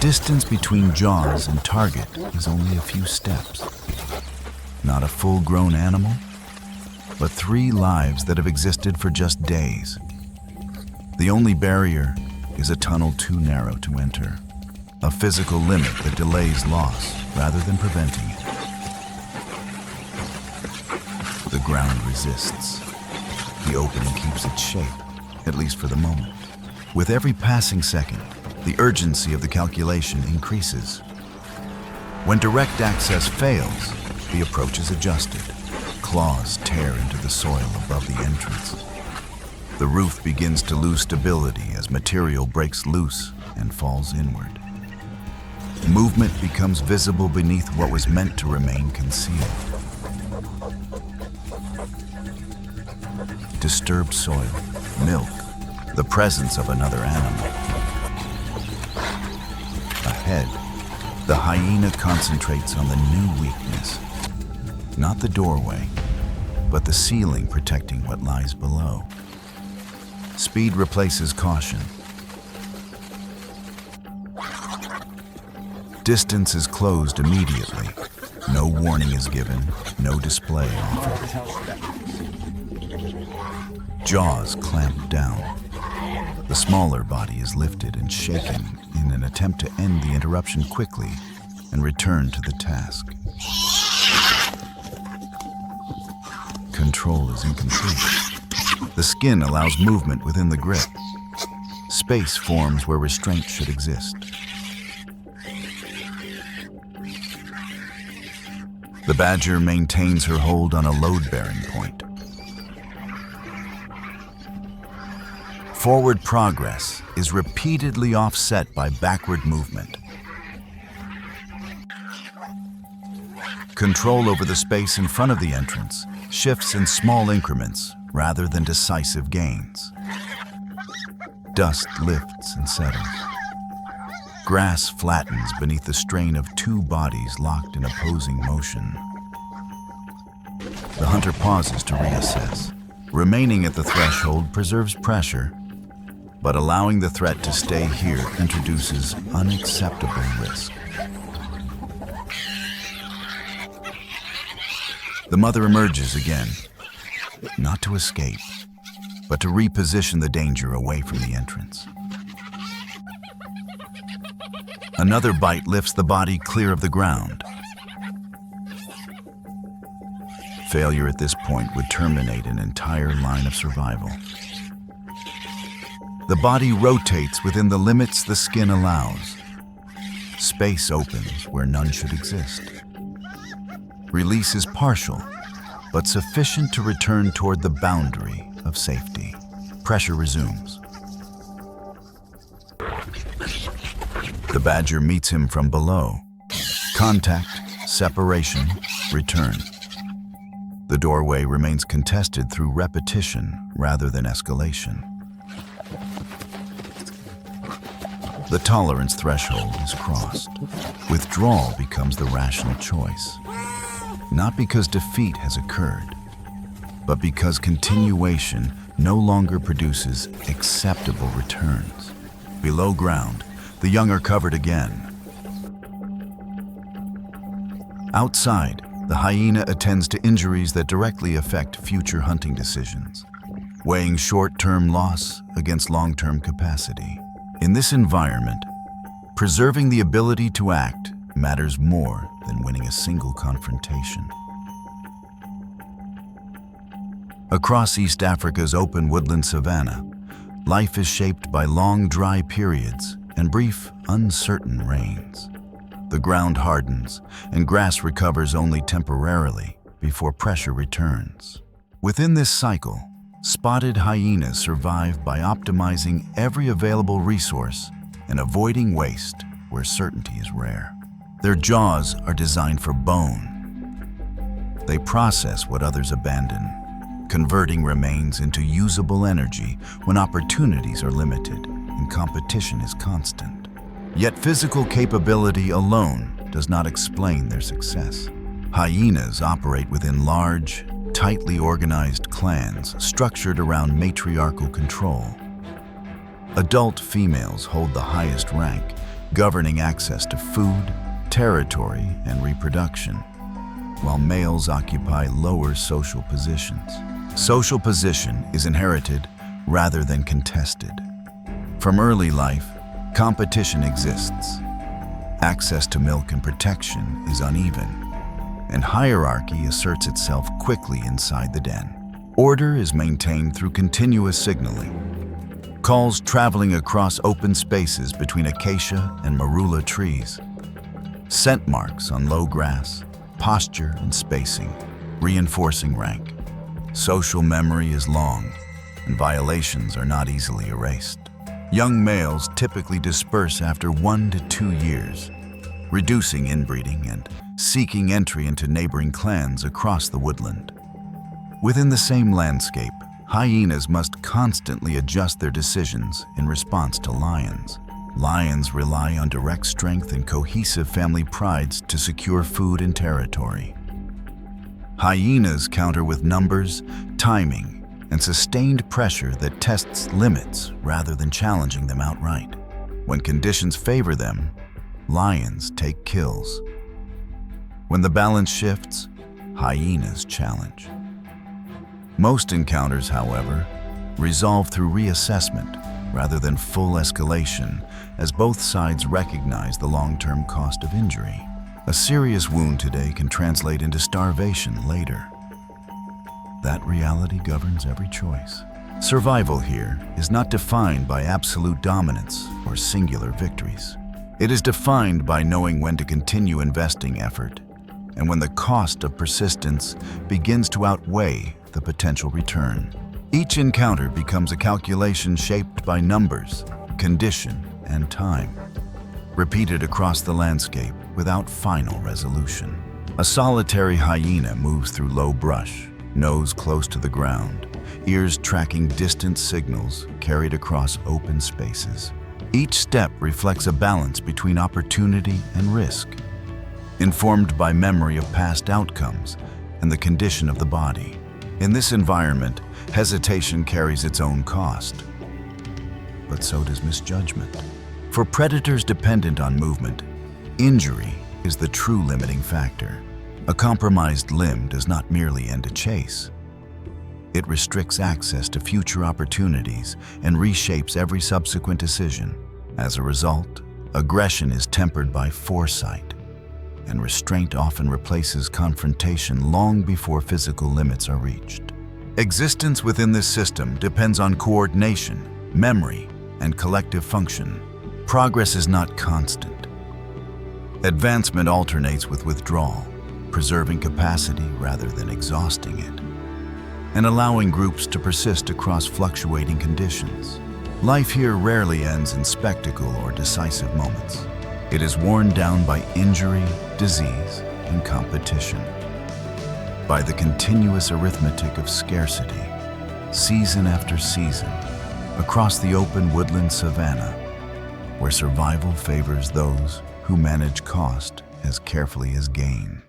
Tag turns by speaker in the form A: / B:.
A: distance between jaws and target is only a few steps. Not a full-grown animal, but 3 lives that have existed for just days. The only barrier is a tunnel too narrow to enter, a physical limit that delays loss rather than preventing it. The ground resists. The opening keeps its shape, at least for the moment. With every passing second, the urgency of the calculation increases. When direct access fails, the approach is adjusted. Claws tear into the soil above the entrance. The roof begins to lose stability as material breaks loose and falls inward. Movement becomes visible beneath what was meant to remain concealed. Disturbed soil, milk, the presence of another animal. Ahead, the hyena concentrates on the new weakness. Not the doorway, but the ceiling protecting what lies below. Speed replaces caution. Distance is closed immediately. No warning is given, no display offered. Jaws clamp down. The smaller body is lifted and shaken in an attempt to end the interruption quickly and return to the task. Control is incomplete. The skin allows movement within the grip. Space forms where restraint should exist. The badger maintains her hold on a load-bearing point. Forward progress is repeatedly offset by backward movement. Control over the space in front of the entrance shifts in small increments rather than decisive gains. Dust lifts and settles. Grass flattens beneath the strain of 2 bodies locked in opposing motion. The hunter pauses to reassess. Remaining at the threshold preserves pressure, but allowing the threat to stay here introduces unacceptable risk. The mother emerges again, not to escape, but to reposition the danger away from the entrance. Another bite lifts the body clear of the ground. Failure at this point would terminate an entire line of survival. The body rotates within the limits the skin allows. Space opens where none should exist. Release is partial, but sufficient to return toward the boundary of safety. Pressure resumes. The badger meets him from below. Contact, separation, return. The doorway remains contested through repetition rather than escalation. The tolerance threshold is crossed. Withdrawal becomes the rational choice. Not because defeat has occurred, but because continuation no longer produces acceptable returns. Below ground, the young are covered again. Outside, the hyena attends to injuries that directly affect future hunting decisions, weighing short-term loss against long-term capacity. In this environment, preserving the ability to act matters more than winning a single confrontation. Across East Africa's open woodland savanna, life is shaped by long dry periods and brief, uncertain rains. The ground hardens and grass recovers only temporarily before pressure returns. Within this cycle, spotted hyenas survive by optimizing every available resource and avoiding waste where certainty is rare. Their jaws are designed for bone. They process what others abandon, converting remains into usable energy when opportunities are limited and competition is constant. Yet physical capability alone does not explain their success. Hyenas operate within large, tightly organized clans structured around matriarchal control. Adult females hold the highest rank, governing access to food, territory, and reproduction, while males occupy lower social positions. Social position is inherited rather than contested. From early life, competition exists. Access to milk and protection is uneven, and hierarchy asserts itself quickly inside the den. Order is maintained through continuous signaling. Calls traveling across open spaces between acacia and marula trees. Scent marks on low grass, posture and spacing, reinforcing rank. Social memory is long, and violations are not easily erased. Young males typically disperse after 1 to 2 years, reducing inbreeding and seeking entry into neighboring clans across the woodland. Within the same landscape, hyenas must constantly adjust their decisions in response to lions. Lions rely on direct strength and cohesive family prides to secure food and territory. Hyenas counter with numbers, timing, and sustained pressure that tests limits rather than challenging them outright. When conditions favor them, lions take kills. When the balance shifts, hyenas challenge. Most encounters, however, resolve through reassessment rather than full escalation, as both sides recognize the long-term cost of injury. A serious wound today can translate into starvation later. That reality governs every choice. Survival here is not defined by absolute dominance or singular victories. It is defined by knowing when to continue investing effort and when the cost of persistence begins to outweigh the potential return. Each encounter becomes a calculation shaped by numbers, condition, and time, repeated across the landscape without final resolution. A solitary hyena moves through low brush, nose close to the ground, ears tracking distant signals carried across open spaces. Each step reflects a balance between opportunity and risk, informed by memory of past outcomes and the condition of the body. In this environment, hesitation carries its own cost, but so does misjudgment. For predators dependent on movement, injury is the true limiting factor. A compromised limb does not merely end a chase. It restricts access to future opportunities and reshapes every subsequent decision. As a result, aggression is tempered by foresight, and restraint often replaces confrontation long before physical limits are reached. Existence within this system depends on coordination, memory, and collective function. Progress is not constant. Advancement alternates with withdrawal, preserving capacity rather than exhausting it, and allowing groups to persist across fluctuating conditions. Life here rarely ends in spectacle or decisive moments. It is worn down by injury, disease, and competition, by the continuous arithmetic of scarcity, season after season, across the open woodland savanna, where survival favors those who manage cost as carefully as gain.